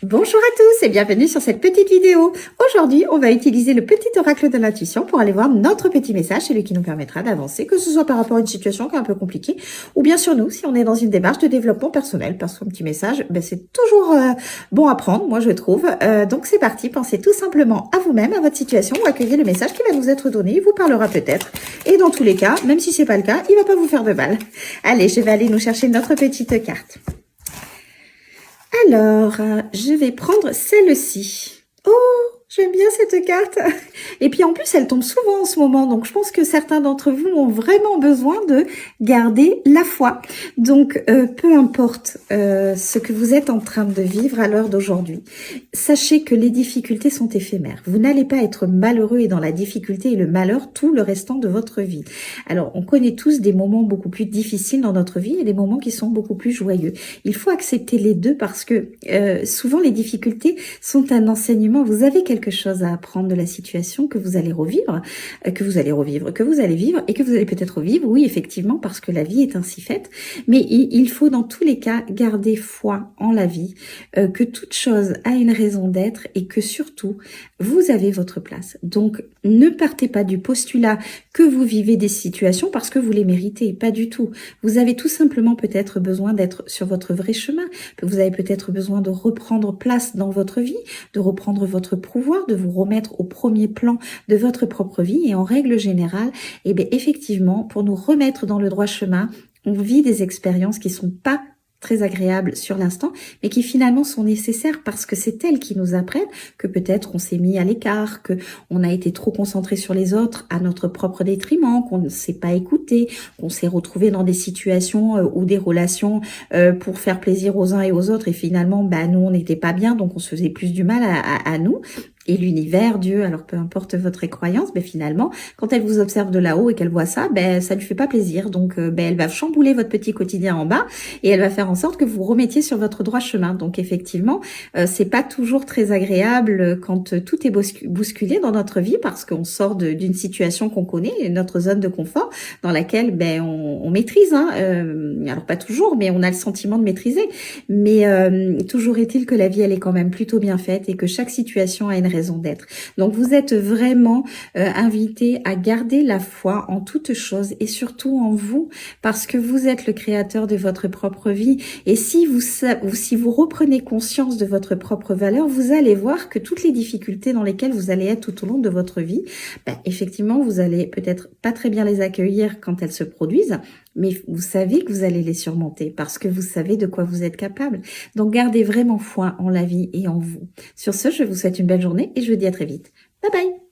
Bonjour à tous et bienvenue sur cette petite vidéo. Aujourd'hui, on va utiliser le petit oracle de l'intuition pour aller voir notre petit message, celui qui nous permettra d'avancer, que ce soit par rapport à une situation qui est un peu compliquée, ou bien sur nous, si on est dans une démarche de développement personnel, parce qu'un petit message, c'est toujours bon à prendre, moi je trouve. Donc c'est parti, pensez tout simplement à vous-même, à votre situation, ou accueillez le message qui va nous être donné, il vous parlera peut-être. Et dans tous les cas, même si c'est pas le cas, il va pas vous faire de mal. Allez, je vais aller nous chercher notre petite carte. Alors, je vais prendre celle-ci. Oh, j'aime bien cette carte. Et puis en plus, elle tombe souvent en ce moment. Donc, je pense que certains d'entre vous ont vraiment besoin de garder la foi. Donc, peu importe ce que vous êtes en train de vivre à l'heure d'aujourd'hui, sachez que les difficultés sont éphémères. Vous n'allez pas être malheureux et dans la difficulté et le malheur tout le restant de votre vie. Alors, on connaît tous des moments beaucoup plus difficiles dans notre vie et des moments qui sont beaucoup plus joyeux. Il faut accepter les deux parce que souvent les difficultés sont un enseignement. Vous avez quelque chose à apprendre de la situation que vous allez revivre, que vous allez vivre et que vous allez peut-être revivre. Oui, effectivement, parce que la vie est ainsi faite. Mais il faut dans tous les cas garder foi en la vie, que toute chose a une raison d'être et que surtout, vous avez votre place. Donc, ne partez pas du postulat que vous vivez des situations parce que vous les méritez. Pas du tout. Vous avez tout simplement peut-être besoin d'être sur votre vrai chemin. Vous avez peut-être besoin de reprendre place dans votre vie, de reprendre votre pouvoir, de vous remettre au premier plan de votre propre vie. Et en règle générale, effectivement, pour nous remettre dans le droit chemin, on vit des expériences qui sont pas très agréables sur l'instant, mais qui finalement sont nécessaires parce que c'est elles qui nous apprennent que peut-être on s'est mis à l'écart, que on a été trop concentré sur les autres à notre propre détriment, qu'on ne s'est pas écouté, qu'on s'est retrouvé dans des situations ou des relations pour faire plaisir aux uns et aux autres et finalement, nous on n'était pas bien, donc on se faisait plus du mal à nous. Et l'univers, Dieu, alors peu importe votre croyance, finalement, quand elle vous observe de là-haut et qu'elle voit ça, ça lui fait pas plaisir. Donc, elle va chambouler votre petit quotidien en bas et elle va faire en sorte que vous remettiez sur votre droit chemin. Donc, effectivement, c'est pas toujours très agréable quand tout est bousculé dans notre vie parce qu'on sort d'une situation qu'on connaît, notre zone de confort dans laquelle on maîtrise. Alors pas toujours, mais on a le sentiment de maîtriser. Mais toujours est-il que la vie, elle est quand même plutôt bien faite et que chaque situation a une raison d'être. Donc vous êtes vraiment invité à garder la foi en toute chose et surtout en vous parce que vous êtes le créateur de votre propre vie et si vous reprenez conscience de votre propre valeur, vous allez voir que toutes les difficultés dans lesquelles vous allez être tout au long de votre vie, effectivement vous allez peut-être pas très bien les accueillir quand elles se produisent, mais vous savez que vous allez les surmonter parce que vous savez de quoi vous êtes capable. Donc gardez vraiment foi en la vie et en vous. Sur ce, je vous souhaite une belle journée et je vous dis à très vite. Bye bye!